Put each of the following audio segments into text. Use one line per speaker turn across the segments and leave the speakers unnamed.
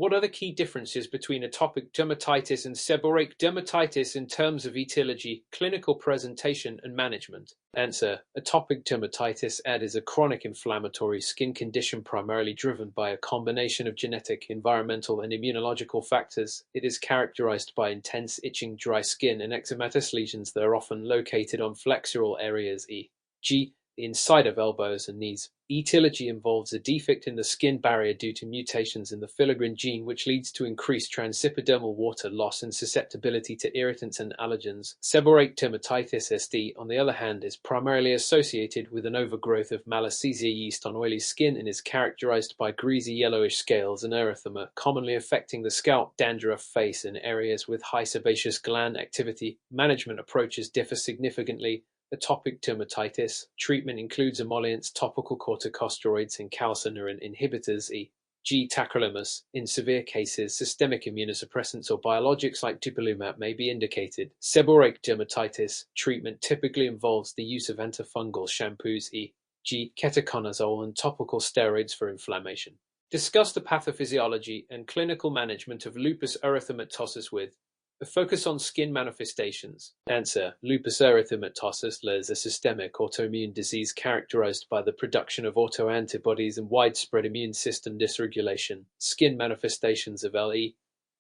What are the key differences between atopic dermatitis and seborrheic dermatitis in terms of etiology, clinical presentation, and management? Answer. Atopic dermatitis (AD) is a chronic inflammatory skin condition primarily driven by a combination of genetic, environmental, and immunological factors. It is characterized by intense itching, dry skin, and eczematous lesions that are often located on flexural areas, e.g., the inside of elbows and knees. Etiology involves a defect in the skin barrier due to mutations in the filaggrin gene, which leads to increased transepidermal water loss and susceptibility to irritants and allergens. Seborrheic dermatitis (SD), on the other hand, is primarily associated with an overgrowth of Malassezia yeast on oily skin and is characterized by greasy yellowish scales and erythema, commonly affecting the scalp, dandruff, face, and areas with high sebaceous gland activity. Management approaches differ significantly. Atopic dermatitis treatment includes emollients, topical corticosteroids, and calcineurin inhibitors, e.g. tacrolimus. In severe cases, systemic immunosuppressants or biologics like dupilumab may be indicated. Seborrheic dermatitis treatment typically involves the use of antifungal shampoos, e.g. ketoconazole, and topical steroids for inflammation. Discuss the pathophysiology and clinical management of lupus erythematosus with a focus on skin manifestations. Answer. Lupus erythematosus is a systemic autoimmune disease characterized by the production of autoantibodies and widespread immune system dysregulation. Skin manifestations of LE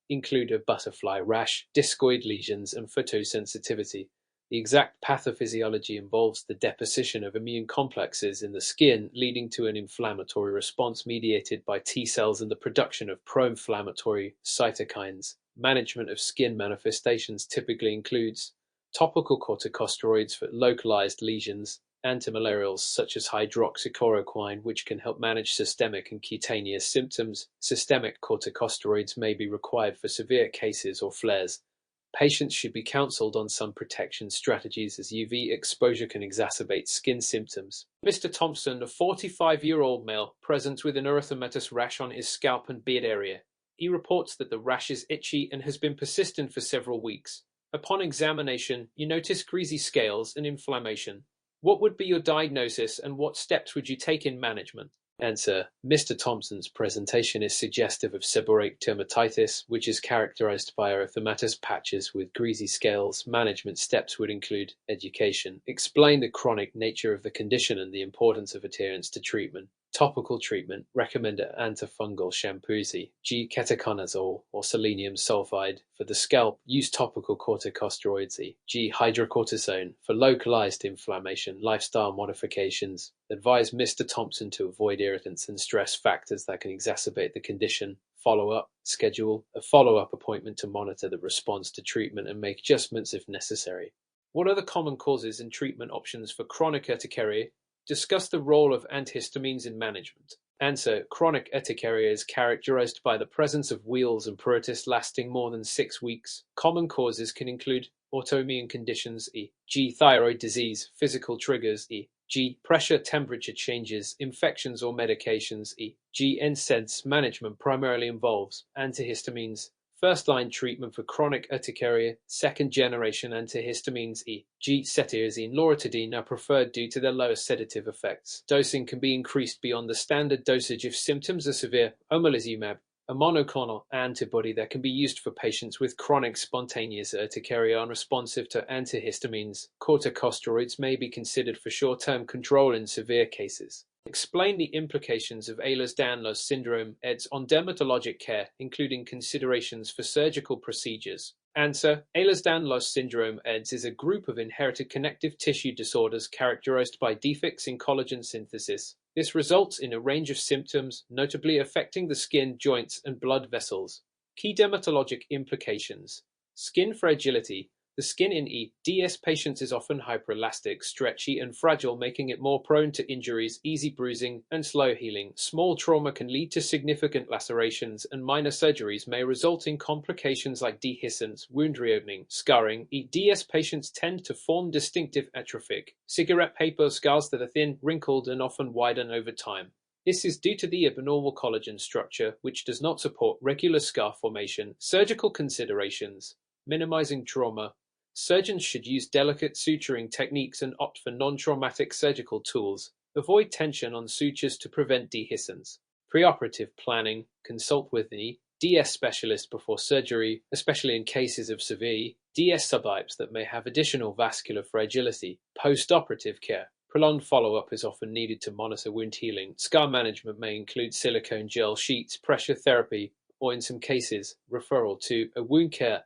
include a butterfly rash, discoid lesions, and photosensitivity. The exact pathophysiology involves the deposition of immune complexes in the skin, leading to an inflammatory response mediated by T cells and the production of pro-inflammatory cytokines. Management of skin manifestations typically includes topical corticosteroids for localized lesions, antimalarials such as hydroxychloroquine, which can help manage systemic and cutaneous symptoms. Systemic corticosteroids may be required for severe cases or flares. Patients should be counseled on sun protection strategies as UV exposure can exacerbate skin symptoms. Mr. Thompson, a 45-year-old male, presents with an erythematous rash on his scalp and beard area. He reports that the rash is itchy and has been persistent for several weeks. Upon examination, you notice greasy scales and inflammation. What would be your diagnosis and what steps would you take in management? Answer. Mr. Thompson's presentation is suggestive of seborrheic dermatitis, which is characterized by erythematous patches with greasy scales. Management steps would include education, explain the chronic nature of the condition and the importance of adherence to treatment. Topical treatment, recommend antifungal shampoos, e.g. ketoconazole or selenium sulfide. For the scalp, use topical corticosteroids, e.g. hydrocortisone. For localized inflammation, lifestyle modifications. Advise Mr. Thompson to avoid irritants and stress factors that can exacerbate the condition. Follow-up, schedule a follow-up appointment to monitor the response to treatment and make adjustments if necessary. What are the common causes and treatment options for chronic urticaria? Discuss the role of antihistamines in management. Answer. Chronic urticaria is characterized by the presence of wheals and pruritus lasting more than 6 weeks. Common causes can include autoimmune conditions, e.g. thyroid disease, physical triggers, e.g. pressure temperature changes, infections or medications, e.g. NSAIDs. Management primarily involves antihistamines. First-line treatment for chronic urticaria, second-generation antihistamines, e.g. cetirizine, loratadine, are preferred due to their lower sedative effects. Dosing can be increased beyond the standard dosage if symptoms are severe. Omalizumab, a monoclonal antibody that can be used for patients with chronic spontaneous urticaria unresponsive to antihistamines. Corticosteroids may be considered for short-term control in severe cases. Explain the implications of Ehlers-Danlos syndrome (EDS) on dermatologic care, including considerations for surgical procedures. Answer. Ehlers-Danlos syndrome (EDS) is a group of inherited connective tissue disorders characterized by defects in collagen synthesis. This results in a range of symptoms, notably affecting the skin, joints, and blood vessels. Key dermatologic implications. Skin fragility. The skin in EDS patients is often hyperelastic, stretchy, and fragile, making it more prone to injuries, easy bruising, and slow healing. Small trauma can lead to significant lacerations, and minor surgeries may result in complications like dehiscence, wound reopening, scarring. EDS patients tend to form distinctive atrophic, cigarette paper scars that are thin, wrinkled, and often widen over time. This is due to the abnormal collagen structure, which does not support regular scar formation. Surgical considerations. Minimizing trauma. Surgeons should use delicate suturing techniques and opt for non-traumatic surgical tools. Avoid tension on sutures to prevent dehiscence. Preoperative planning. Consult with the DS specialist before surgery, especially in cases of severe DS subtypes that may have additional vascular fragility. Post-operative care. Prolonged follow-up is often needed to monitor wound healing. Scar management may include silicone gel sheets, pressure therapy, or in some cases, referral to a wound care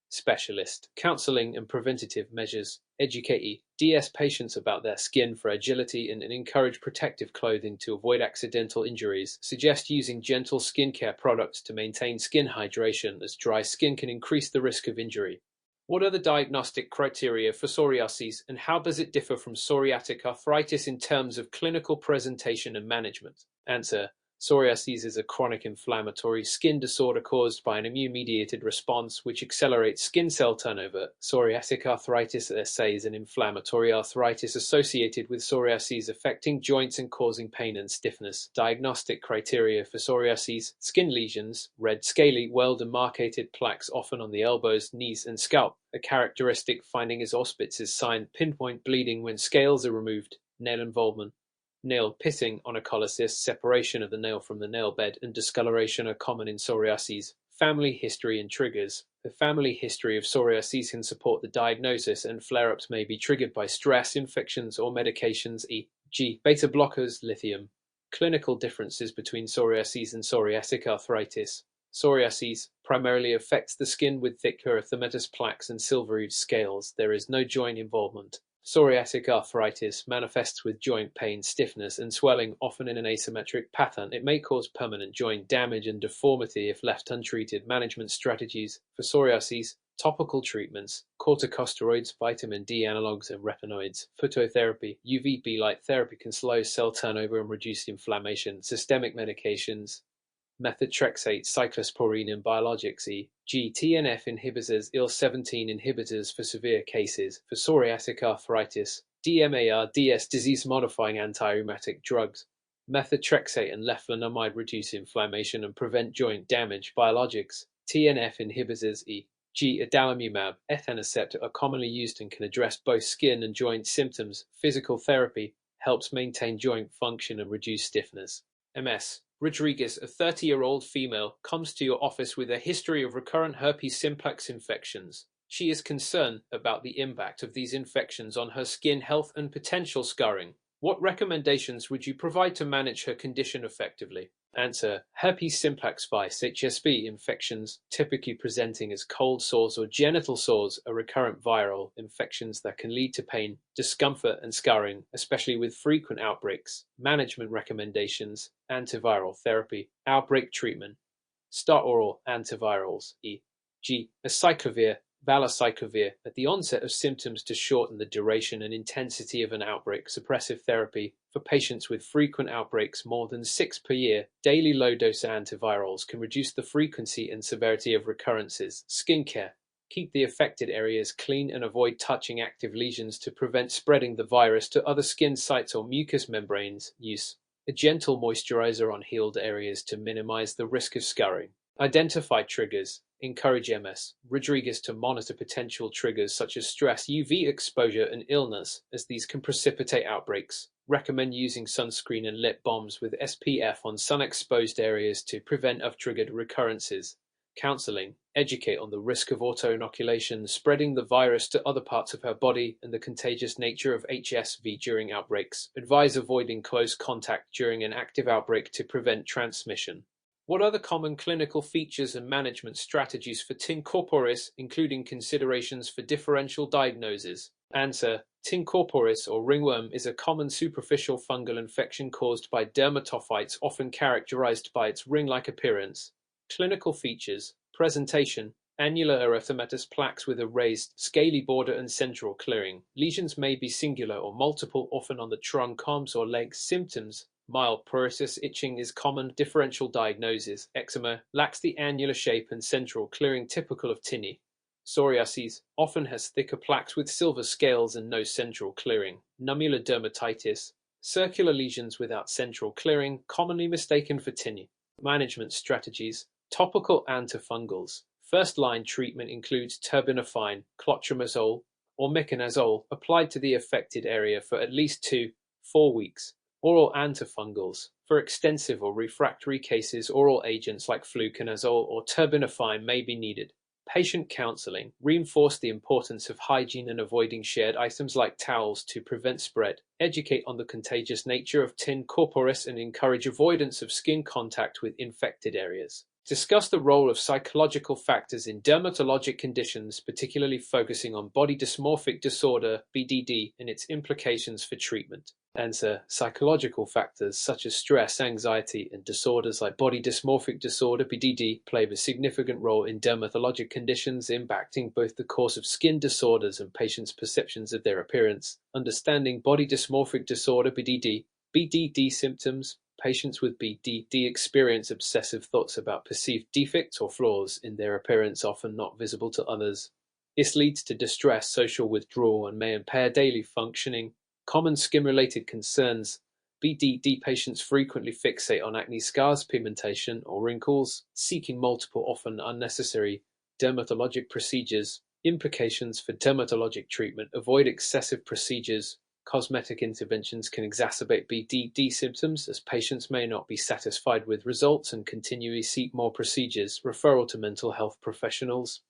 specialist. Counseling and preventative measures. Educate DS patients about their skin fragility and encourage protective clothing to avoid accidental injuries. Suggest using gentle skincare products to maintain skin hydration, as dry skin can increase the risk of injury. What are the diagnostic criteria for psoriasis, and how does it differ from psoriatic arthritis in terms of clinical presentation and management? Answer. Psoriasis is a chronic inflammatory skin disorder caused by an immune-mediated response which accelerates skin cell turnover. Psoriatic arthritis (SA) is an inflammatory arthritis associated with psoriasis affecting joints and causing pain and stiffness. Diagnostic criteria for psoriasis: skin lesions, red scaly, well-demarcated plaques often on the elbows, knees, and scalp. A characteristic finding is Auspitz's sign, pinpoint bleeding when scales are removed, nail involvement. Nail pitting, onycholysis, separation of the nail from the nail bed, and discoloration are common in psoriasis. Family history and triggers. The family history of psoriasis can support the diagnosis, and flare-ups may be triggered by stress, infections, or medications, e.g. beta blockers, lithium. Clinical differences between psoriasis and psoriatic arthritis. Psoriasis primarily affects the skin with thick erythematous plaques and silvery scales. There is no joint involvement. Psoriatic arthritis manifests with joint pain, stiffness, and swelling, often in an asymmetric pattern. It may cause permanent joint damage and deformity if left untreated. Management strategies for psoriasis: topical treatments, corticosteroids, vitamin D analogs, and retinoids. Phototherapy, UVB light therapy can slow cell turnover and reduce inflammation. Systemic medications: methotrexate, cyclosporine, and biologics, e.g. TNF inhibitors, IL-17 inhibitors for severe cases. For psoriatic arthritis, DMARDs, disease-modifying anti-rheumatic drugs. Methotrexate and leflunomide reduce inflammation and prevent joint damage. Biologics, TNF inhibitors, e.g. adalimumab, etanercept, are commonly used and can address both skin and joint symptoms. Physical therapy helps maintain joint function and reduce stiffness. MS. Rodriguez, a 30-year-old female, comes to your office with a history of recurrent herpes simplex infections. She is concerned about the impact of these infections on her skin health and potential scarring. What recommendations would you provide to manage her condition effectively? Answer. Herpes simplex virus (HSV) infections, typically presenting as cold sores or genital sores, are recurrent viral infections that can lead to pain, discomfort, and scarring, especially with frequent outbreaks. Management recommendations: antiviral therapy, outbreak treatment. Start oral antivirals, e.g. acyclovir, valacyclovir, at the onset of symptoms to shorten the duration and intensity of an outbreak. Suppressive therapy for patients with frequent outbreaks, more than 6 per year. Daily low-dose antivirals can reduce the frequency and severity of recurrences. Skincare. Keep the affected areas clean and avoid touching active lesions to prevent spreading the virus to other skin sites or mucous membranes. Use a gentle moisturizer on healed areas to minimize the risk of scarring. Identify triggers. Encourage MS. Rodriguez to monitor potential triggers such as stress, UV exposure, and illness, as these can precipitate outbreaks. Recommend using sunscreen and lip balms with SPF on sun-exposed areas to prevent off-triggered recurrences. Counseling. Educate on the risk of auto-inoculation, spreading the virus to other parts of her body, and the contagious nature of HSV during outbreaks. Advise avoiding close contact during an active outbreak to prevent transmission. What are the common clinical features and management strategies for tin corporis, including considerations for differential diagnosis? Answer. Tin corporis, or ringworm, is a common superficial fungal infection caused by dermatophytes, often characterized by its ring-like appearance. Clinical features. Presentation. Annular erythematous plaques with a raised, scaly border and central clearing. Lesions may be singular or multiple, often on the trunk, arms, or legs. Symptoms. Mild pruritus, itching is common. Differential diagnosis. Eczema lacks the annular shape and central clearing typical of tinea. Psoriasis often has thicker plaques with silver scales and no central clearing. Nummular dermatitis, circular lesions without central clearing, commonly mistaken for tinea. Management strategies. Topical antifungals. First-line treatment includes terbinafine, clotrimazole, or miconazole applied to the affected area for at least 2-4 weeks. Oral antifungals. For extensive or refractory cases, oral agents like fluconazole or terbinafine may be needed. Patient counseling. Reinforce the importance of hygiene and avoiding shared items like towels to prevent spread. Educate on the contagious nature of tin corporis and encourage avoidance of skin contact with infected areas. Discuss the role of psychological factors in dermatologic conditions, particularly focusing on body dysmorphic disorder, BDD, and its implications for treatment. Answer: psychological factors such as stress, anxiety, and disorders like body dysmorphic disorder, BDD, play a significant role in dermatologic conditions, impacting both the course of skin disorders and patients' perceptions of their appearance. Understanding body dysmorphic disorder, BDD symptoms. Patients with BDD experience obsessive thoughts about perceived defects or flaws in their appearance, often not visible to others. This leads to distress, social withdrawal, and may impair daily functioning. Common skin-related concerns. BDD patients frequently fixate on acne scars, pigmentation, or wrinkles, seeking multiple, often unnecessary, dermatologic procedures. Implications for dermatologic treatment. Avoid excessive procedures. Cosmetic interventions can exacerbate BDD symptoms, as patients may not be satisfied with results and continually seek more procedures. Referral to mental health professionals.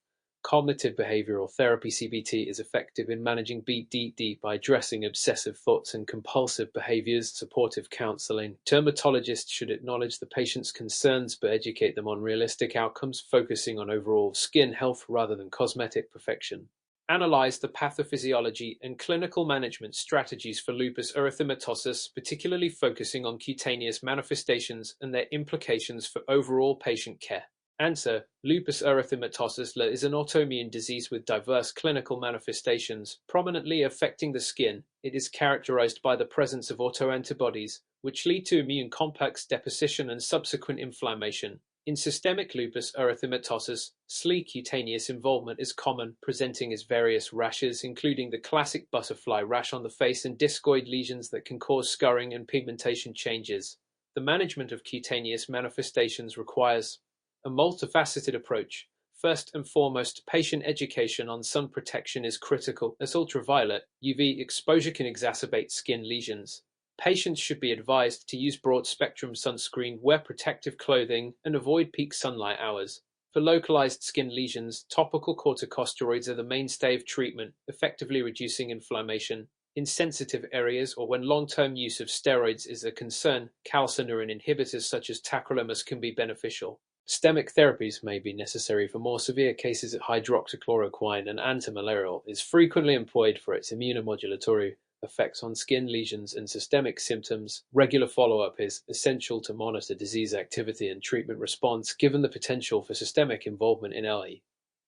Cognitive behavioral therapy (CBT) is effective in managing BDD by addressing obsessive thoughts and compulsive behaviors. Supportive counseling. Dermatologists should acknowledge the patient's concerns but educate them on realistic outcomes, focusing on overall skin health rather than cosmetic perfection. Analyze the pathophysiology and clinical management strategies for lupus erythematosus, particularly focusing on cutaneous manifestations and their implications for overall patient care. Answer: lupus erythematosus is an autoimmune disease with diverse clinical manifestations, prominently affecting the skin. It is characterized by the presence of autoantibodies, which lead to immune complex deposition and subsequent inflammation. In systemic lupus erythematosus, SLE cutaneous involvement is common, presenting as various rashes, including the classic butterfly rash on the face and discoid lesions that can cause scarring and pigmentation changes. The management of cutaneous manifestations requires a multifaceted approach. First and foremost, patient education on sun protection is critical, as ultraviolet (UV) exposure can exacerbate skin lesions. Patients should be advised to use broad-spectrum sunscreen, wear protective clothing, and avoid peak sunlight hours. For localized skin lesions, topical corticosteroids are the mainstay of treatment, effectively reducing inflammation. In sensitive areas or when long-term use of steroids is a concern, calcineurin inhibitors such as tacrolimus can be beneficial. Systemic therapies may be necessary for more severe cases. Hydroxychloroquine, an antimalarial, is frequently employed for its immunomodulatory effects on skin lesions and systemic symptoms. Regular follow-up is essential to monitor disease activity and treatment response, given the potential for systemic involvement in LE.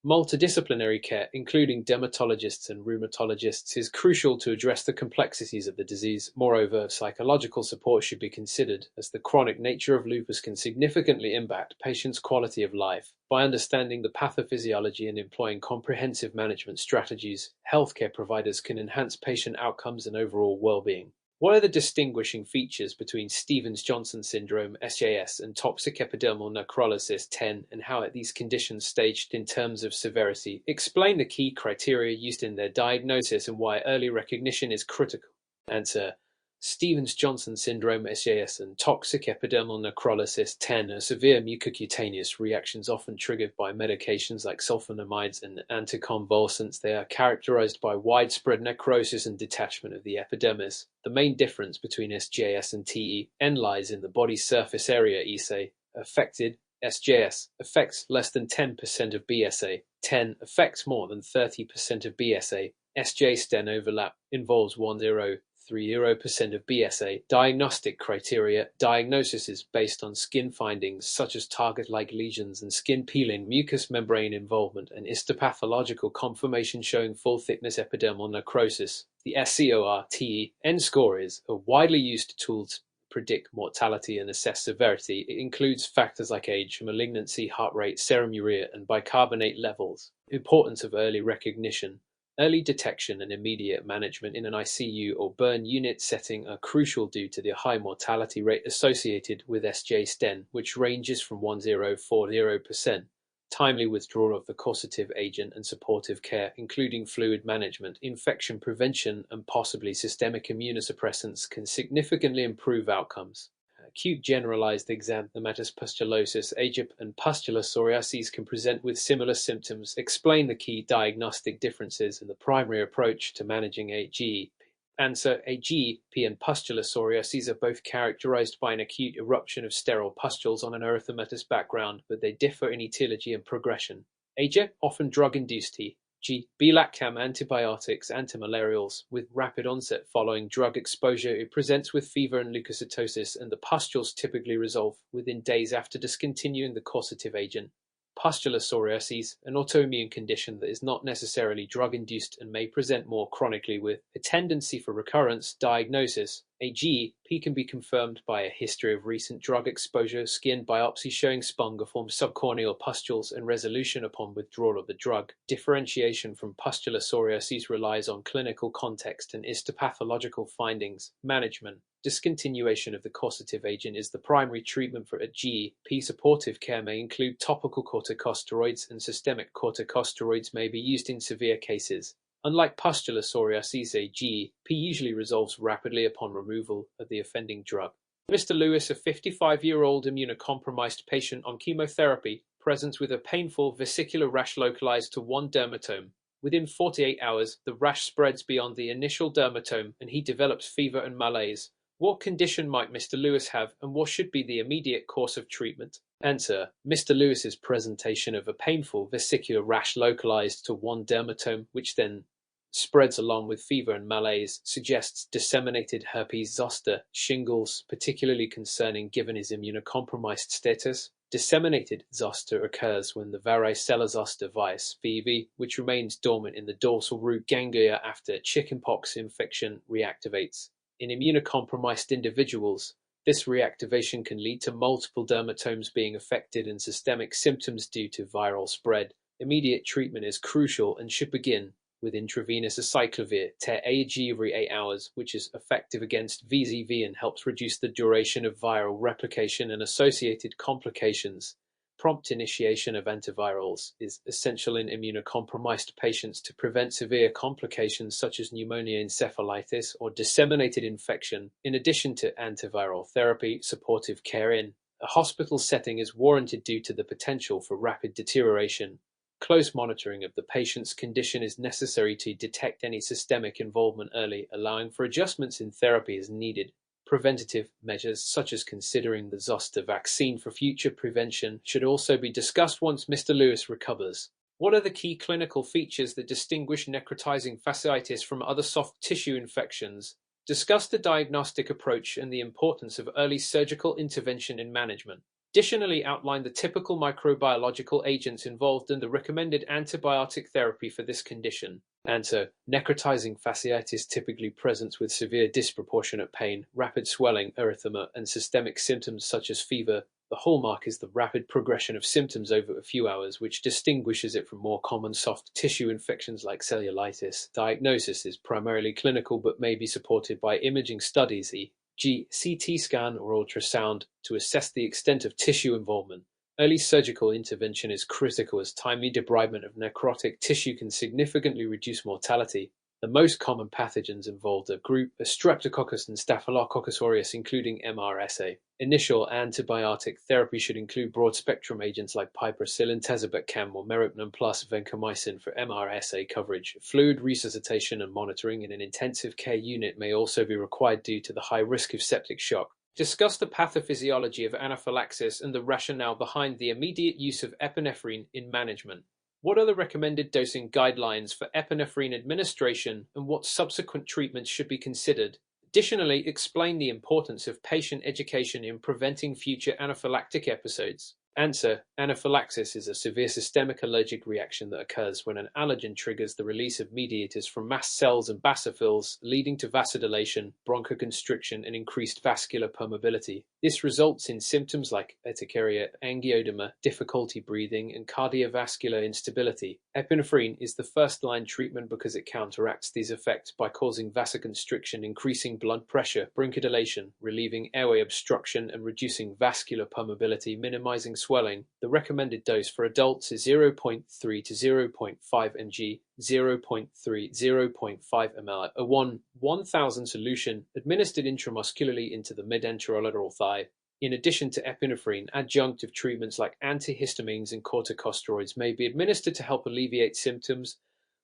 Multidisciplinary care, including dermatologists and rheumatologists, is crucial to address the complexities of the disease. Moreover, psychological support should be considered, as the chronic nature of lupus can significantly impact patients' quality of life. By understanding the pathophysiology and employing comprehensive management strategies, healthcare providers can enhance patient outcomes and overall well-being. What are the distinguishing features between Stevens-Johnson syndrome (SJS) and toxic epidermal necrolysis (TEN), and how are these conditions staged in terms of severity? Explain the key criteria used in their diagnosis and why early recognition is critical. Answer: Stevens-Johnson syndrome (SJS) and toxic epidermal necrolysis (TEN) are severe mucocutaneous reactions often triggered by medications like sulfonamides and anticonvulsants. They are characterized by widespread necrosis and detachment of the epidermis. The main difference between SJS and TEN lies in the body surface area. ESA affected SJS affects less than 10% of BSA. TEN affects more than 30% of BSA. SJ-STEN overlap involves 10.30% of BSA. Diagnostic criteria. Diagnosis is based on skin findings such as target-like lesions and skin peeling, mucous membrane involvement, and histopathological confirmation showing full-thickness epidermal necrosis. The SCOR-TEN score is a widely used tool to predict mortality and assess severity. It includes factors like age, malignancy, heart rate, serum urea, and bicarbonate levels. Importance of early recognition. Early detection and immediate management in an ICU or burn unit setting are crucial due to the high mortality rate associated with SJ-STEN, which ranges from 10.40% timely withdrawal of the causative agent and supportive care, including fluid management, infection prevention, and possibly systemic immunosuppressants, can significantly improve outcomes. Acute generalized xanthomatous pustulosis, AGIP, and pustular psoriasis can present with similar symptoms. Explain the key diagnostic differences in the primary approach to managing AG. Answer: AGP and pustular psoriasis are both characterized by an acute eruption of sterile pustules on an erythematous background, but they differ in etiology and progression. AGIP, often drug-induced B-lactam antibiotics, antimalarials, with rapid onset following drug exposure. It presents with fever and leukocytosis, and the pustules typically resolve within days after discontinuing the causative agent. Pustular psoriasis, an autoimmune condition that is not necessarily drug-induced and may present more chronically with a tendency for recurrence. Diagnosis: AGP can be confirmed by a history of recent drug exposure, skin biopsy showing spongiform subcorneal pustules, and resolution upon withdrawal of the drug. Differentiation from pustular psoriasis relies on clinical context and histopathological findings. Management: discontinuation of the causative agent is the primary treatment for AGP. Supportive care may include topical corticosteroids, and systemic corticosteroids may be used in severe cases. Unlike pustular psoriasis, AGP usually resolves rapidly upon removal of the offending drug. Mr. Lewis, a 55-year-old immunocompromised patient on chemotherapy, presents with a painful vesicular rash localized to one dermatome. Within 48 hours, the rash spreads beyond the initial dermatome and he develops fever and malaise. What condition might Mr. Lewis have, and what should be the immediate course of treatment? Answer: Mr. Lewis's presentation of a painful vesicular rash localized to one dermatome, which then spreads along with fever and malaise, suggests disseminated herpes zoster, shingles, particularly concerning given his immunocompromised status. Disseminated zoster occurs when the varicella zoster virus (VV), which remains dormant in the dorsal root ganglia after chickenpox infection, reactivates. In immunocompromised individuals, this reactivation can lead to multiple dermatomes being affected and systemic symptoms due to viral spread. Immediate treatment is crucial and should begin with intravenous acyclovir (TER-AG) every 8 hours, which is effective against VZV and helps reduce the duration of viral replication and associated complications. Prompt initiation of antivirals is essential in immunocompromised patients to prevent severe complications such as pneumonia, encephalitis, or disseminated infection. In addition to antiviral therapy, supportive care in a hospital setting is warranted due to the potential for rapid deterioration. Close monitoring of the patient's condition is necessary to detect any systemic involvement early, allowing for adjustments in therapy as needed. Preventative measures, such as considering the zoster vaccine for future prevention, should also be discussed once Mr. Lewis recovers. What are the key clinical features that distinguish necrotizing fasciitis from other soft tissue infections? Discuss the diagnostic approach and the importance of early surgical intervention in management. Additionally, outline the typical microbiological agents involved and the recommended antibiotic therapy for this condition. Answer: necrotizing fasciitis typically presents with severe disproportionate pain, rapid swelling, erythema, and systemic symptoms such as fever. The hallmark is the rapid progression of symptoms over a few hours, which distinguishes it from more common soft tissue infections like cellulitis. Diagnosis is primarily clinical but may be supported by imaging studies, e.g. CT scan or ultrasound, to assess the extent of tissue involvement. Early surgical intervention is critical as timely debridement of necrotic tissue can significantly reduce mortality. The most common pathogens involved are group Streptococcus and Staphylococcus aureus, including MRSA. Initial antibiotic therapy should include broad-spectrum agents like piperacillin, tazobactam, or meropenem plus vancomycin for MRSA coverage. Fluid resuscitation and monitoring in an intensive care unit may also be required due to the high risk of septic shock. Discuss the pathophysiology of anaphylaxis and the rationale behind the immediate use of epinephrine in management. What are the recommended dosing guidelines for epinephrine administration and what subsequent treatments should be considered? Additionally, explain the importance of patient education in preventing future anaphylactic episodes. Answer: anaphylaxis is a severe systemic allergic reaction that occurs when an allergen triggers the release of mediators from mast cells and basophils, leading to vasodilation, bronchoconstriction, and increased vascular permeability. This results in symptoms like urticaria, angioedema, difficulty breathing, and cardiovascular instability. Epinephrine is the first-line treatment because it counteracts these effects by causing vasoconstriction, increasing blood pressure, bronchodilation, relieving airway obstruction, and reducing vascular permeability, minimizing swelling, the recommended dose for adults is 0.3 to 0.5 mg, 0.3 to 0.5 ml, a 1,000 solution administered intramuscularly into the mid-anterolateral thigh. In addition to epinephrine, adjunctive treatments like antihistamines and corticosteroids may be administered to help alleviate symptoms,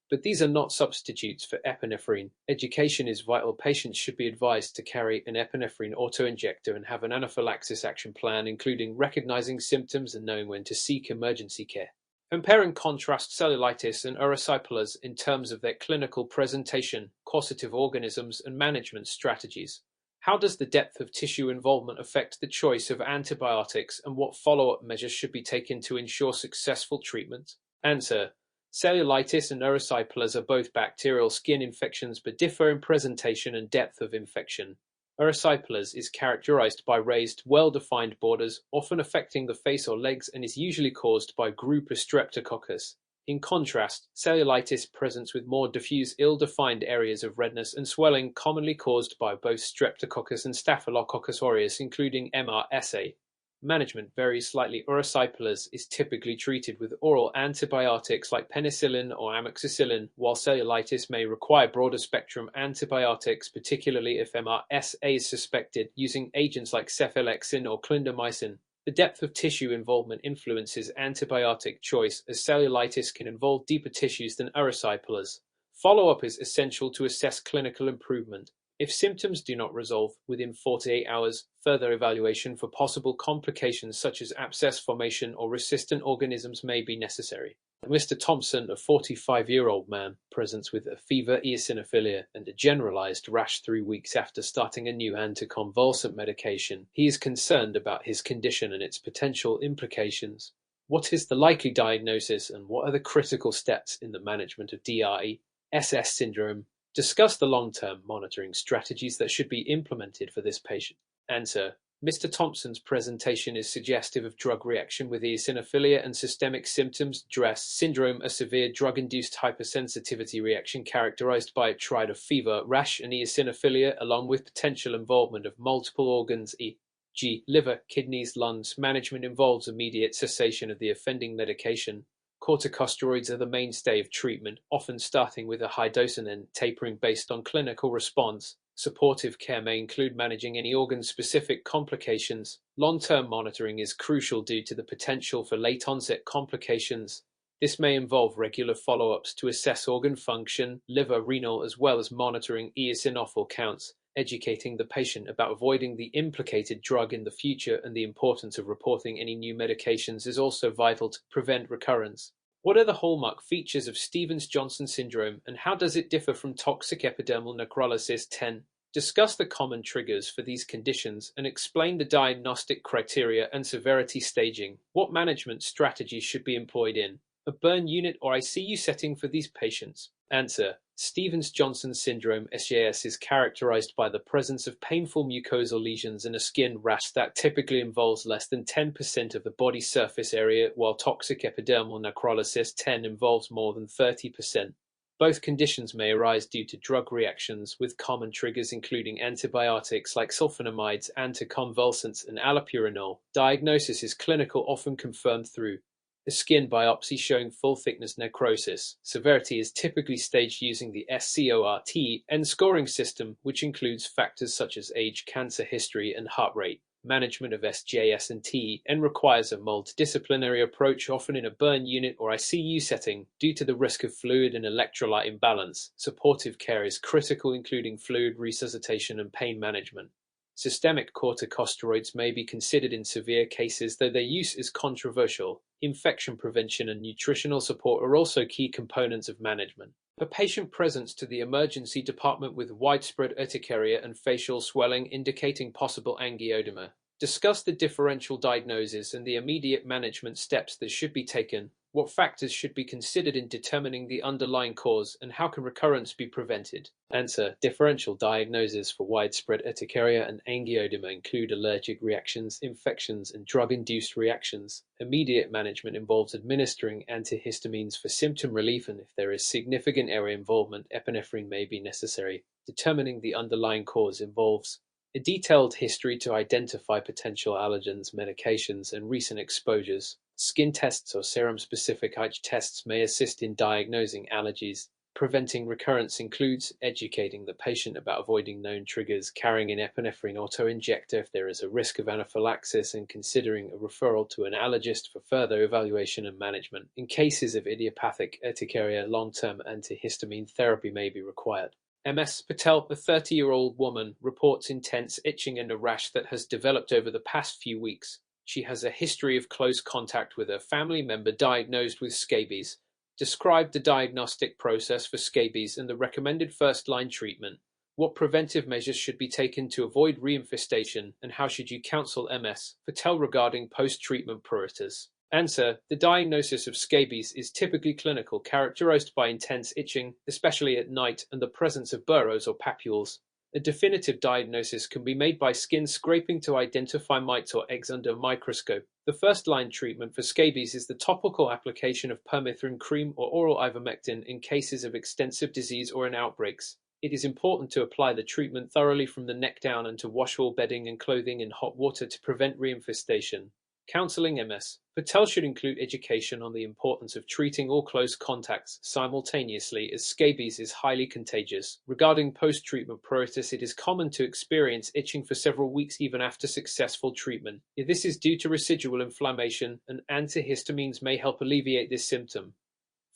but these are not substitutes for epinephrine. Education is vital. Patients should be advised to carry an epinephrine autoinjector and have an anaphylaxis action plan, including recognizing symptoms and knowing when to seek emergency care. Compare and contrast cellulitis and erysipelas in terms of their clinical presentation, causative organisms, and management strategies. How does the depth of tissue involvement affect the choice of antibiotics, and what follow-up measures should be taken to ensure successful treatment? Answer: cellulitis and erysipelas are both bacterial skin infections but differ in presentation and depth of infection. Erysipelas is characterized by raised, well-defined borders, often affecting the face or legs, and is usually caused by group Streptococcus. In contrast, cellulitis presents with more diffuse, ill-defined areas of redness and swelling commonly caused by both Streptococcus and Staphylococcus aureus, including MRSA. Management varies slightly. Erysipelas is typically treated with oral antibiotics like penicillin or amoxicillin, while cellulitis may require broader-spectrum antibiotics, particularly if MRSA is suspected, using agents like cephalexin or clindamycin. The depth of tissue involvement influences antibiotic choice, as cellulitis can involve deeper tissues than erysipelas. Follow-up is essential to assess clinical improvement. If symptoms do not resolve within 48 hours, further evaluation for possible complications such as abscess formation or resistant organisms may be necessary. Mr. Thompson, a 45-year-old man, presents with a fever, eosinophilia, and a generalized rash 3 weeks after starting a new anticonvulsant medication. He is concerned about his condition and its potential implications. What is the likely diagnosis, and what are the critical steps in the management of DRE-SS syndrome? Discuss the long-term monitoring strategies that should be implemented for this patient. Answer: Mr. Thompson's presentation is suggestive of drug reaction with eosinophilia and systemic symptoms. DRESS syndrome, a severe drug-induced hypersensitivity reaction characterized by a triad of fever, rash, and eosinophilia, along with potential involvement of multiple organs, e.g., liver, kidneys, lungs. Management involves immediate cessation of the offending medication. Corticosteroids are the mainstay of treatment, often starting with a high dose and then tapering based on clinical response. Supportive care may include managing any organ-specific complications. Long-term monitoring is crucial due to the potential for late-onset complications. This may involve regular follow-ups to assess organ function, liver, renal, as well as monitoring eosinophil counts. Educating the patient about avoiding the implicated drug in the future and the importance of reporting any new medications is also vital to prevent recurrence. What are the hallmark features of Stevens-Johnson syndrome, and how does it differ from toxic epidermal necrolysis? 10. Discuss the common triggers for these conditions and explain the diagnostic criteria and severity staging. What management strategies should be employed in a burn unit or ICU setting for these patients? Answer: Stevens-Johnson syndrome (SJS) is characterized by the presence of painful mucosal lesions and a skin rash that typically involves less than 10% of the body surface area, while toxic epidermal necrolysis 10 involves more than 30%. Both conditions may arise due to drug reactions, with common triggers including antibiotics like sulfonamides, anticonvulsants, and allopurinol. Diagnosis is clinical, often confirmed through a skin biopsy showing full-thickness necrosis. Severity is typically staged using the SCORT and scoring system, which includes factors such as age, cancer history, and heart rate. Management of SJS and T and requires a multidisciplinary approach, often in a burn unit or ICU setting, due to the risk of fluid and electrolyte imbalance. Supportive care is critical, including fluid resuscitation and pain management. Systemic corticosteroids may be considered in severe cases, though their use is controversial. Infection prevention and nutritional support are also key components of management. A patient presents to the emergency department with widespread urticaria and facial swelling, indicating possible angioedema. Discuss the differential diagnosis and the immediate management steps that should be taken. What factors should be considered in determining the underlying cause, and how can recurrence be prevented? Answer: differential diagnoses for widespread urticaria and angioedema include allergic reactions, infections, and drug-induced reactions. Immediate management involves administering antihistamines for symptom relief, and if there is significant area involvement, epinephrine may be necessary. Determining the underlying cause involves A detailed history to identify potential allergens, medications, and recent exposures. Skin tests or serum-specific itch tests may assist in diagnosing allergies. Preventing recurrence includes educating the patient about avoiding known triggers, carrying an epinephrine auto-injector if there is a risk of anaphylaxis, and considering a referral to an allergist for further evaluation and management. In cases of idiopathic urticaria, long-term antihistamine therapy may be required. MS Patel, a 30-year-old woman, reports intense itching and a rash that has developed over the past few weeks. She has a history of close contact with a family member diagnosed with scabies. Describe the diagnostic process for scabies and the recommended first-line treatment. What preventive measures should be taken to avoid reinfestation, and how should you counsel MS Patel regarding post-treatment pruritus? Answer: the diagnosis of scabies is typically clinical, characterized by intense itching, especially at night, and the presence of burrows or papules. A definitive diagnosis can be made by skin scraping to identify mites or eggs under a microscope. The first-line treatment for scabies is the topical application of permethrin cream or oral ivermectin in cases of extensive disease or in outbreaks. It is important to apply the treatment thoroughly from the neck down and to wash all bedding and clothing in hot water to prevent reinfestation. Counseling MS Patel should include education on the importance of treating all close contacts simultaneously, as scabies is highly contagious. Regarding post-treatment pruritus, it is common to experience itching for several weeks even after successful treatment. If this is due to residual inflammation, and antihistamines may help alleviate this symptom.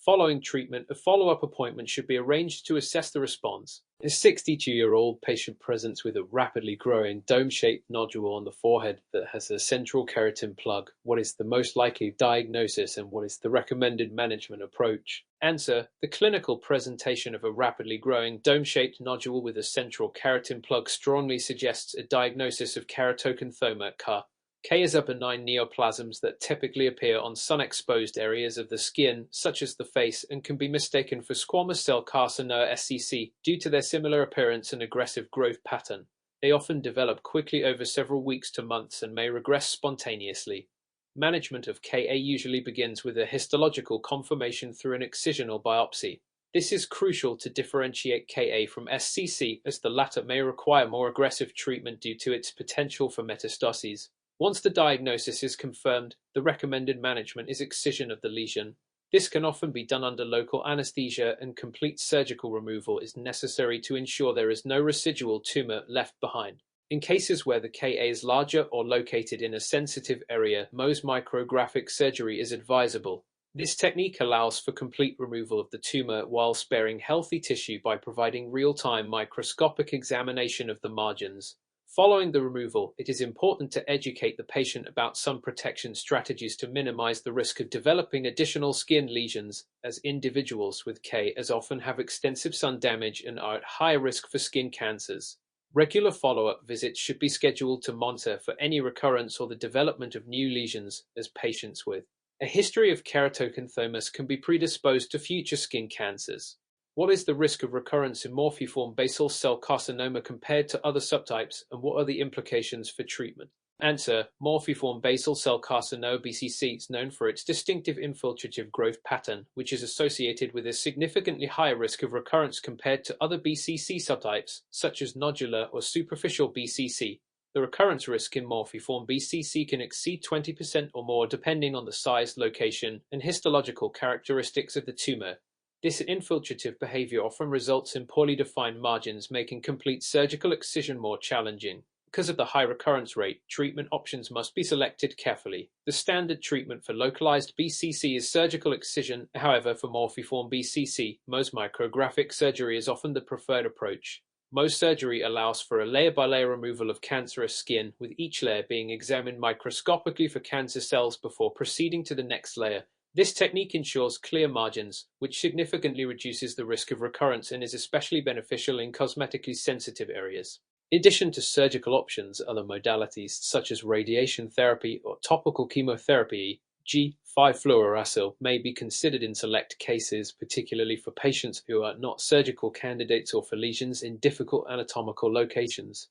Following treatment, a follow-up appointment should be arranged to assess the response. A 62-year-old patient presents with a rapidly growing dome-shaped nodule on the forehead that has a central keratin plug. What is the most likely diagnosis and what is the recommended management approach? Answer: the clinical presentation of a rapidly growing dome-shaped nodule with a central keratin plug strongly suggests a diagnosis of keratoconthoma (KA). Ks are benign neoplasms that typically appear on sun-exposed areas of the skin, such as the face, and can be mistaken for squamous cell carcinoma (SCC) due to their similar appearance and aggressive growth pattern. They often develop quickly over several weeks to months and may regress spontaneously. Management of Ka usually begins with a histological confirmation through an excisional biopsy. This is crucial to differentiate Ka from SCC, as the latter may require more aggressive treatment due to its potential for metastases. Once the diagnosis is confirmed, the recommended management is excision of the lesion. This can often be done under local anesthesia, and complete surgical removal is necessary to ensure there is no residual tumor left behind. In cases where the Ka is larger or located in a sensitive area, Mohs micrographic surgery is advisable. This technique allows for complete removal of the tumor while sparing healthy tissue by providing real-time microscopic examination of the margins. Following the removal, it is important to educate the patient about sun protection strategies to minimize the risk of developing additional skin lesions, as individuals with Ka often have extensive sun damage and are at higher risk for skin cancers. Regular follow-up visits should be scheduled to monitor for any recurrence or the development of new lesions, as patients with a history of keratoconthoma can be predisposed to future skin cancers. What is the risk of recurrence in morphiform basal cell carcinoma compared to other subtypes, and what are the implications for treatment? Answer: morphiform basal cell carcinoma (BCC) is known for its distinctive infiltrative growth pattern, which is associated with a significantly higher risk of recurrence compared to other BCC subtypes, such as nodular or superficial BCC. The recurrence risk in morphiform BCC can exceed 20% or more depending on the size, location, and histological characteristics of the tumor. This infiltrative behavior often results in poorly defined margins, making complete surgical excision more challenging. Because of the high recurrence rate, treatment options must be selected carefully. The standard treatment for localized BCC is surgical excision. However, for morphiform BCC, Mohs micrographic surgery is often the preferred approach. Mohs surgery allows for a layer-by-layer removal of cancerous skin, with each layer being examined microscopically for cancer cells before proceeding to the next layer. This technique ensures clear margins, which significantly reduces the risk of recurrence and is especially beneficial in cosmetically sensitive areas. In addition to surgical options, other modalities such as radiation therapy or topical chemotherapy, G5-fluorouracil, may be considered in select cases, particularly for patients who are not surgical candidates or for lesions in difficult anatomical locations.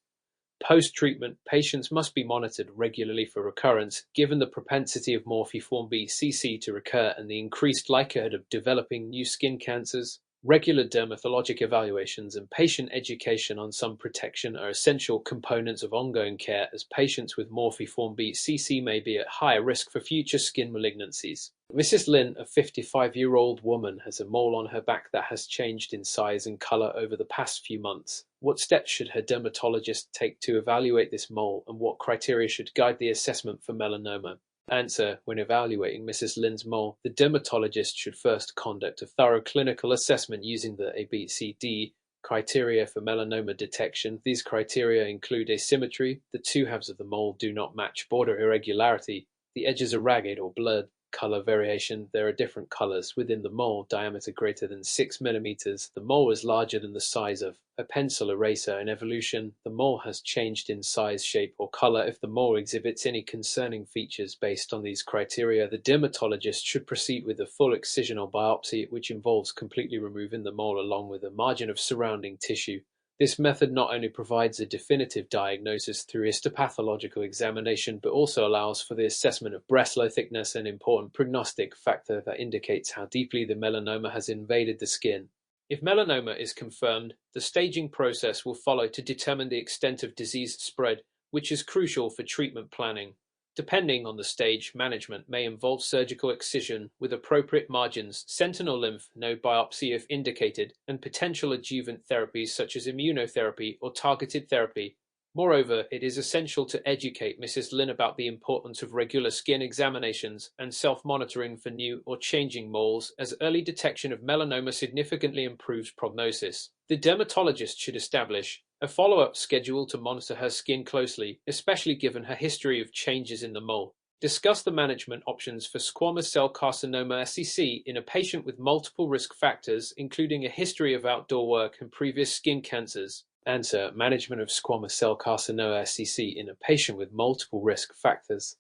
Post-treatment, patients must be monitored regularly for recurrence, given the propensity of morphiform BCC to recur and the increased likelihood of developing new skin cancers. Regular dermatologic evaluations and patient education on sun protection are essential components of ongoing care, as patients with morphiform BCC may be at higher risk for future skin malignancies. Mrs. Lin, a 55-year-old woman, has a mole on her back that has changed in size and color over the past few months. What steps should her dermatologist take to evaluate this mole, and what criteria should guide the assessment for melanoma? Answer: when evaluating Mrs. Lin's mole, the dermatologist should first conduct a thorough clinical assessment using the ABCD criteria for melanoma detection. These criteria include asymmetry, the two halves of the mole do not match; border irregularity, the edges are ragged or blurred; color variation, there are different colors within the mole; diameter greater than 6 millimeters, the mole is larger than the size of a pencil eraser; and evolution, the mole has changed in size, shape, or color. If the mole exhibits any concerning features based on these criteria, the dermatologist should proceed with a full excisional biopsy, which involves completely removing the mole along with a margin of surrounding tissue. This method not only provides a definitive diagnosis through histopathological examination, but also allows for the assessment of breast thickness, an important prognostic factor that indicates how deeply the melanoma has invaded the skin. If melanoma is confirmed, the staging process will follow to determine the extent of disease spread, which is crucial for treatment planning. Depending on the stage, management may involve surgical excision with appropriate margins, sentinel lymph node biopsy if indicated, and potential adjuvant therapies such as immunotherapy or targeted therapy. Moreover, it is essential to educate Mrs. Lin about the importance of regular skin examinations and self-monitoring for new or changing moles, as early detection of melanoma significantly improves prognosis. The dermatologist should establish a follow-up schedule to monitor her skin closely, especially given her history of changes in the mole. Discuss the management options for squamous cell carcinoma (SCC) in a patient with multiple risk factors, including a history of outdoor work and previous skin cancers. Answer: management of squamous cell carcinoma (SCC) in a patient with multiple risk factors,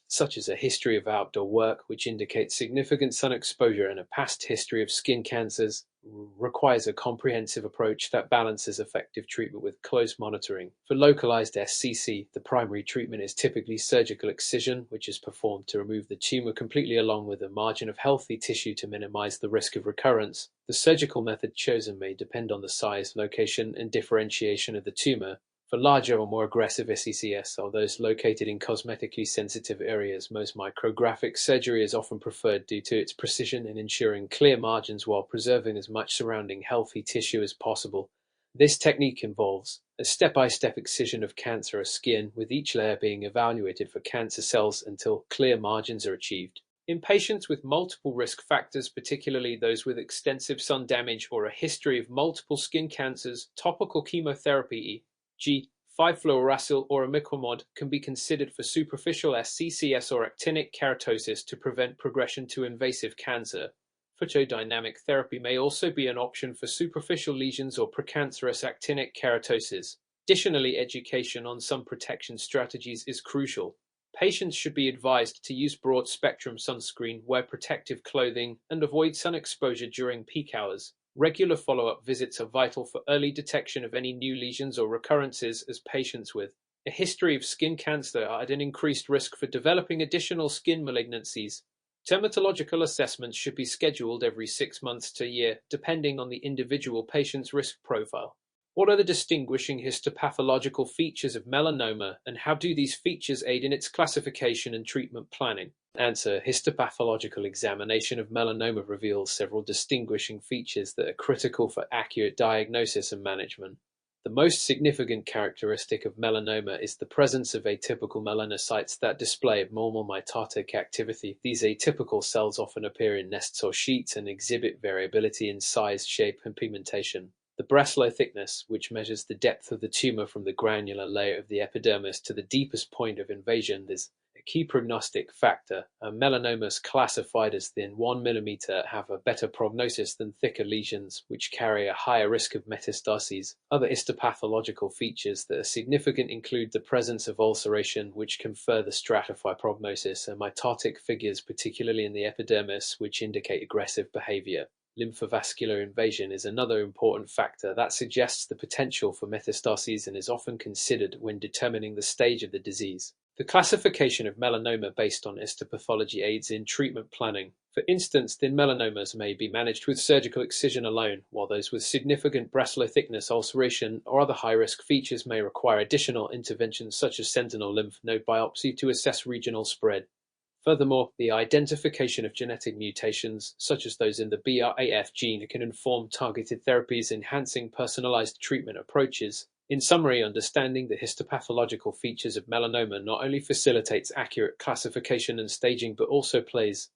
such as a history of outdoor work, which indicates significant sun exposure, and a past history of skin cancers, requires a comprehensive approach that balances effective treatment with close monitoring. For localized SCC, the primary treatment is typically surgical excision, which is performed to remove the tumor completely along with a margin of healthy tissue to minimize the risk of recurrence. The surgical method chosen may depend on the size, location, and differentiation of the tumor. For larger or more aggressive SCCS, or those located in cosmetically sensitive areas, most micrographic surgery is often preferred due to its precision in ensuring clear margins while preserving as much surrounding healthy tissue as possible. This technique involves a step-by-step excision of cancerous skin, with each layer being evaluated for cancer cells until clear margins are achieved. In patients with multiple risk factors, particularly those with extensive sun damage or a history of multiple skin cancers, topical chemotherapy e.g. 5-fluorouracil or imiquimod can be considered for superficial SCCS or actinic keratosis to prevent progression to invasive cancer. Photodynamic therapy may also be an option for superficial lesions or precancerous actinic keratosis. Additionally, education on sun protection strategies is crucial. Patients should be advised to use broad-spectrum sunscreen, wear protective clothing, and avoid sun exposure during peak hours. Regular follow-up visits are vital for early detection of any new lesions or recurrences, as patients with a history of skin cancer are at an increased risk for developing additional skin malignancies. Dermatological assessments should be scheduled every 6 months to a year, depending on the individual patient's risk profile. What are the distinguishing histopathological features of melanoma, and how do these features aid in its classification and treatment planning? Answer: histopathological examination of melanoma reveals several distinguishing features that are critical for accurate diagnosis and management. The most significant characteristic of melanoma is the presence of atypical melanocytes that display abnormal mitotic activity. These atypical cells often appear in nests or sheets and exhibit variability in size, shape, and pigmentation. The breast thickness, which measures the depth of the tumor from the granular layer of the epidermis to the deepest point of invasion, is a key prognostic factor. Melanomas classified as thin 1 millimeter have a better prognosis than thicker lesions, which carry a higher risk of metastases. Other histopathological features that are significant include the presence of ulceration, which can further stratify prognosis, and mitotic figures, particularly in the epidermis, which indicate aggressive behavior. Lymphovascular invasion is another important factor that suggests the potential for metastases and is often considered when determining the stage of the disease. The classification of melanoma based on histopathology aids in treatment planning. For instance, thin melanomas may be managed with surgical excision alone, while those with significant basilar thickness, ulceration, or other high-risk features may require additional interventions such as sentinel lymph node biopsy to assess regional spread. Furthermore, the identification of genetic mutations, such as those in the BRAF gene, can inform targeted therapies enhancing personalized treatment approaches. In summary, understanding the histopathological features of melanoma not only facilitates accurate classification and staging, but also plays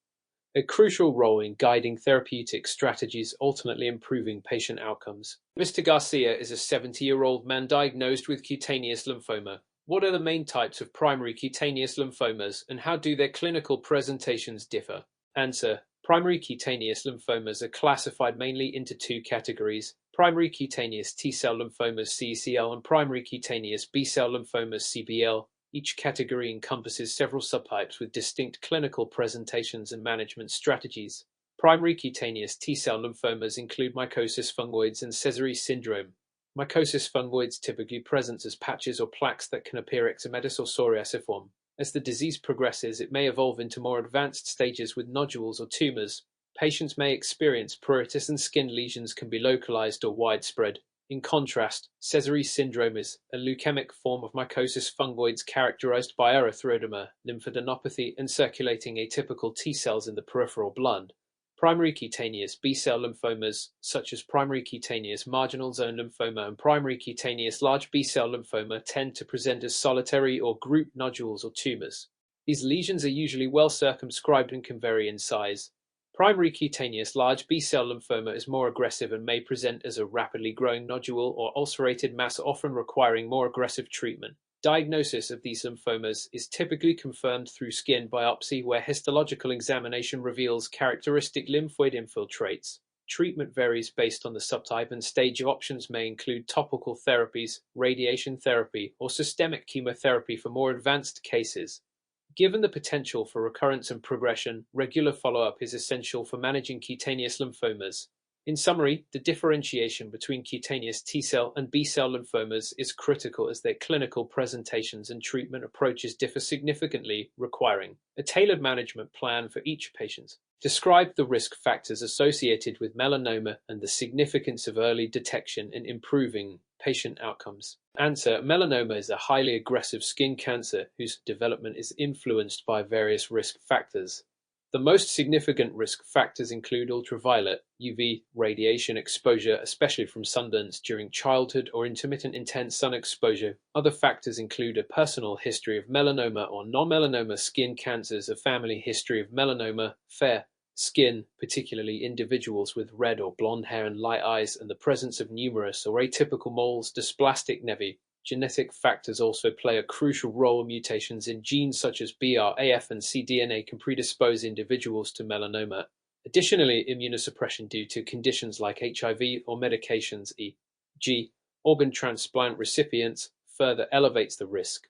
a crucial role in guiding therapeutic strategies, ultimately improving patient outcomes. Mr. Garcia is a 70-year-old man diagnosed with cutaneous lymphoma. What are the main types of primary cutaneous lymphomas, and how do their clinical presentations differ? Answer. Primary cutaneous lymphomas are classified mainly into two categories: primary cutaneous T-cell lymphomas (CCL) and primary cutaneous B-cell lymphomas (CBL). Each category encompasses several subtypes with distinct clinical presentations and management strategies. Primary cutaneous T-cell lymphomas include mycosis fungoides and Sézary syndrome. Mycosis fungoides typically present as patches or plaques that can appear eczematous or psoriasiform. As the disease progresses, it may evolve into more advanced stages with nodules or tumors. Patients may experience pruritus, and skin lesions can be localized or widespread. In contrast, Sézary syndrome is a leukemic form of mycosis fungoides characterized by erythroderma, lymphadenopathy, and circulating atypical T cells in the peripheral blood. Primary cutaneous B-cell lymphomas, such as primary cutaneous marginal zone lymphoma and primary cutaneous large B-cell lymphoma, tend to present as solitary or group nodules or tumors. These lesions are usually well circumscribed and can vary in size. Primary cutaneous large B-cell lymphoma is more aggressive and may present as a rapidly growing nodule or ulcerated mass, often requiring more aggressive treatment. Diagnosis of these lymphomas is typically confirmed through skin biopsy, where histological examination reveals characteristic lymphoid infiltrates. Treatment varies based on the subtype, and stage options may include topical therapies, radiation therapy, or systemic chemotherapy for more advanced cases. Given the potential for recurrence and progression, regular follow-up is essential for managing cutaneous lymphomas. In summary, the differentiation between cutaneous T-cell and B-cell lymphomas is critical, as their clinical presentations and treatment approaches differ significantly, requiring a tailored management plan for each patient. Describe the risk factors associated with melanoma and the significance of early detection in improving patient outcomes. Answer. Melanoma is a highly aggressive skin cancer whose development is influenced by various risk factors. The most significant risk factors include ultraviolet (UV) radiation exposure, especially from sunburns during childhood, or intermittent intense sun exposure. Other factors include a personal history of melanoma or non-melanoma skin cancers, a family history of melanoma, fair skin, particularly individuals with red or blonde hair and light eyes, and the presence of numerous or atypical moles, dysplastic nevi. Genetic factors also play a crucial role. Mutations in genes such as BRAF and cDNA can predispose individuals to melanoma. Additionally, immunosuppression due to conditions like HIV or medications, e.g., organ transplant recipients, further elevates the risk.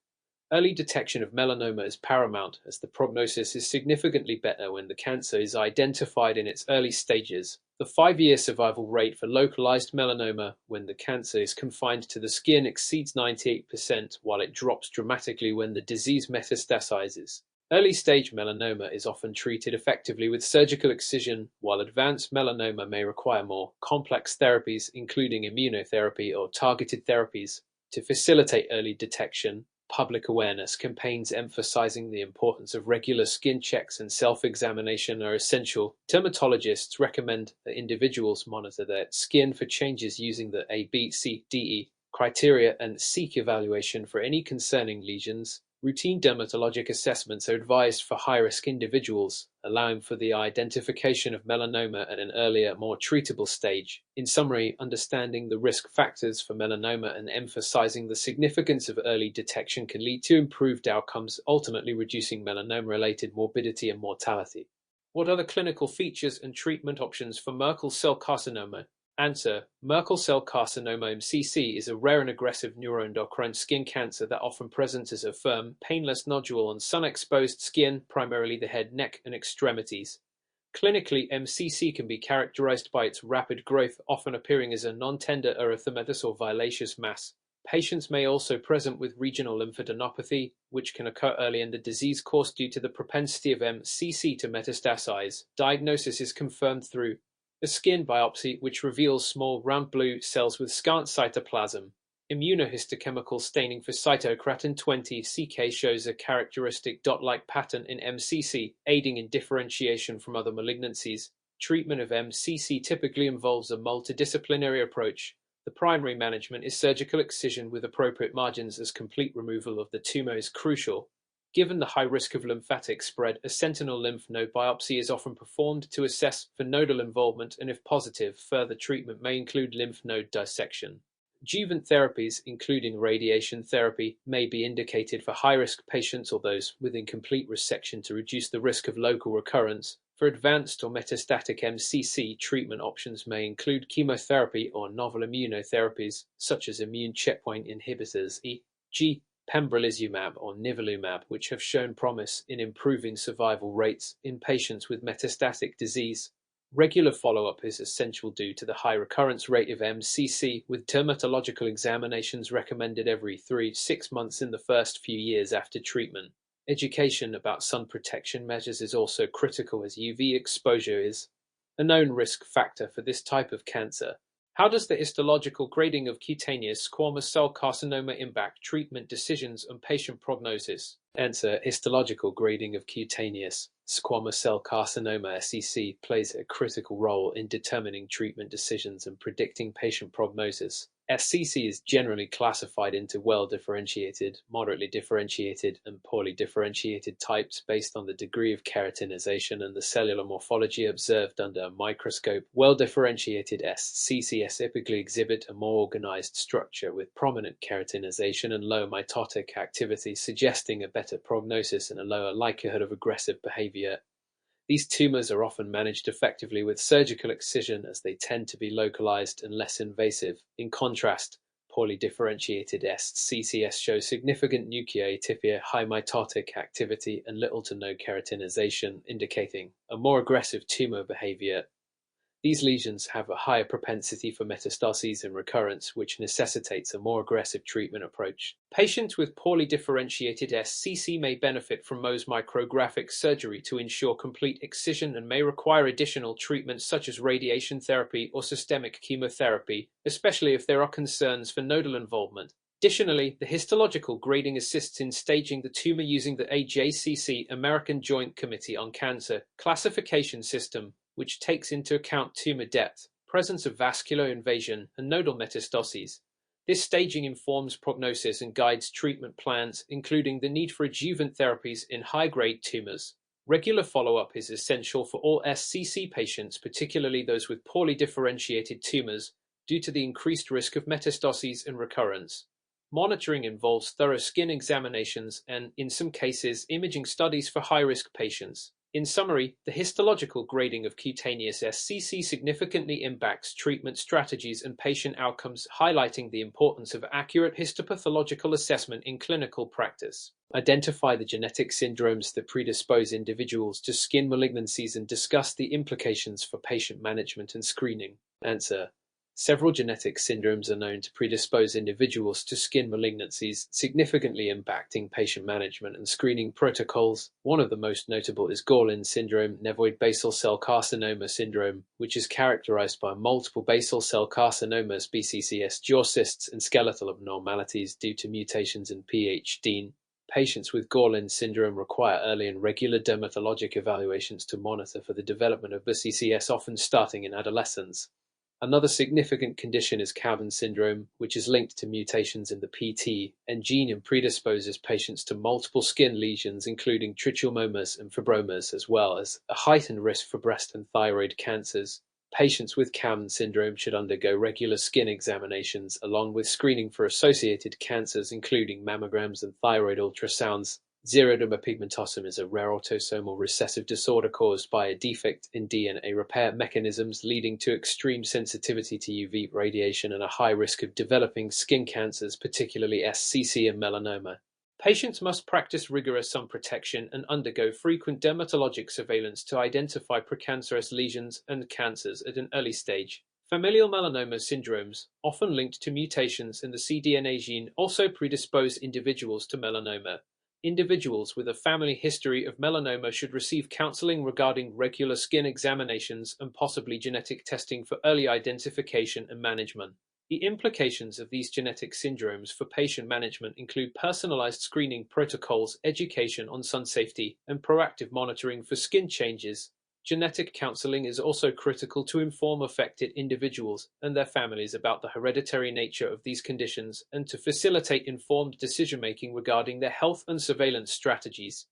Early detection of melanoma is paramount, as the prognosis is significantly better when the cancer is identified in its early stages. The 5-year survival rate for localized melanoma when the cancer is confined to the skin exceeds 98%, while it drops dramatically when the disease metastasizes. Early-stage melanoma is often treated effectively with surgical excision, while advanced melanoma may require more complex therapies, including immunotherapy or targeted therapies. To facilitate early detection, public awareness campaigns emphasizing the importance of regular skin checks and self-examination are essential. Dermatologists recommend that individuals monitor their skin for changes using the ABCDE criteria and seek evaluation for any concerning lesions. Routine dermatologic assessments are advised for high-risk individuals, allowing for the identification of melanoma at an earlier, more treatable stage. In summary, understanding the risk factors for melanoma and emphasizing the significance of early detection can lead to improved outcomes, ultimately reducing melanoma-related morbidity and mortality. What are the clinical features and treatment options for Merkel cell carcinoma? Answer. Merkel cell carcinoma (MCC) is a rare and aggressive neuroendocrine skin cancer that often presents as a firm, painless nodule on sun-exposed skin, primarily the head, neck, and extremities. Clinically, MCC can be characterized by its rapid growth, often appearing as a non-tender erythematous or violaceous mass. Patients may also present with regional lymphadenopathy, which can occur early in the disease course due to the propensity of MCC to metastasize. Diagnosis is confirmed through a skin biopsy, which reveals small round blue cells with scant cytoplasm. Immunohistochemical staining for cytocratin 20 CK shows a characteristic dot-like pattern in MCC, aiding in differentiation from other malignancies. Treatment of MCC typically involves a multidisciplinary approach. The primary management is surgical excision with appropriate margins, as complete removal of the tumor is crucial. Given the high risk of lymphatic spread, a sentinel lymph node biopsy is often performed to assess for nodal involvement, and if positive, further treatment may include lymph node dissection. Adjuvant therapies, including radiation therapy, may be indicated for high-risk patients or those with incomplete resection to reduce the risk of local recurrence. For advanced or metastatic MCC, treatment options may include chemotherapy or novel immunotherapies, such as immune checkpoint inhibitors, e.g., pembrolizumab or nivolumab, which have shown promise in improving survival rates in patients with metastatic disease. Regular follow-up is essential due to the high recurrence rate of MCC, with dermatological examinations recommended every 3–6 months in the first few years after treatment. Education about sun protection measures is also critical, as UV exposure is a known risk factor for this type of cancer. How does the histological grading of cutaneous squamous cell carcinoma impact treatment decisions and patient prognosis? Answer: histological grading of cutaneous squamous cell carcinoma (SCC) plays a critical role in determining treatment decisions and predicting patient prognosis. SCC is generally classified into well-differentiated, moderately differentiated, and poorly differentiated types based on the degree of keratinization and the cellular morphology observed under a microscope. Well-differentiated SCCs typically exhibit a more organized structure with prominent keratinization and low mitotic activity, suggesting a better prognosis and a lower likelihood of aggressive behavior. These tumors are often managed effectively with surgical excision, as they tend to be localized and less invasive. In contrast, poorly differentiated SCCs show significant nucleotypia, high mitotic activity, and little to no keratinization, indicating a more aggressive tumor behavior. These lesions have a higher propensity for metastases and recurrence, which necessitates a more aggressive treatment approach. Patients with poorly differentiated SCC may benefit from Mohs micrographic surgery to ensure complete excision, and may require additional treatments such as radiation therapy or systemic chemotherapy, especially if there are concerns for nodal involvement. Additionally, the histological grading assists in staging the tumor using the AJCC American Joint Committee on Cancer classification system, which takes into account tumor depth, presence of vascular invasion, and nodal metastases. This staging informs prognosis and guides treatment plans, including the need for adjuvant therapies in high-grade tumors. Regular follow-up is essential for all SCC patients, particularly those with poorly differentiated tumors, due to the increased risk of metastases and recurrence. Monitoring involves thorough skin examinations and, in some cases, imaging studies for high-risk patients. In summary, the histological grading of cutaneous SCC significantly impacts treatment strategies and patient outcomes, highlighting the importance of accurate histopathological assessment in clinical practice. Identify the genetic syndromes that predispose individuals to skin malignancies and discuss the implications for patient management and screening. Answer: several genetic syndromes are known to predispose individuals to skin malignancies, significantly impacting patient management and screening protocols. One of the most notable is Gorlin syndrome, nevoid basal cell carcinoma syndrome, which is characterized by multiple basal cell carcinomas, BCCS, jaw cysts, and skeletal abnormalities due to mutations in PH-DIN. Patients with Gorlin syndrome require early and regular dermatologic evaluations to monitor for the development of BCCS, often starting in adolescence. Another significant condition is Cowden syndrome, which is linked to mutations in the PTEN gene and predisposes patients to multiple skin lesions, including trichomomas and fibromas, as well as a heightened risk for breast and thyroid cancers. Patients with Cowden syndrome should undergo regular skin examinations, along with screening for associated cancers, including mammograms and thyroid ultrasounds. Xeroderma pigmentosum is a rare autosomal recessive disorder caused by a defect in DNA repair mechanisms, leading to extreme sensitivity to UV radiation and a high risk of developing skin cancers, particularly SCC and melanoma. Patients must practice rigorous sun protection and undergo frequent dermatologic surveillance to identify precancerous lesions and cancers at an early stage. Familial melanoma syndromes, often linked to mutations in the cDNA gene, also predispose individuals to melanoma. Individuals with a family history of melanoma should receive counseling regarding regular skin examinations and possibly genetic testing for early identification and management. The implications of these genetic syndromes for patient management include personalized screening protocols, education on sun safety, and proactive monitoring for skin changes. Genetic counseling is also critical to inform affected individuals and their families about the hereditary nature of these conditions and to facilitate informed decision-making regarding their health and surveillance strategies.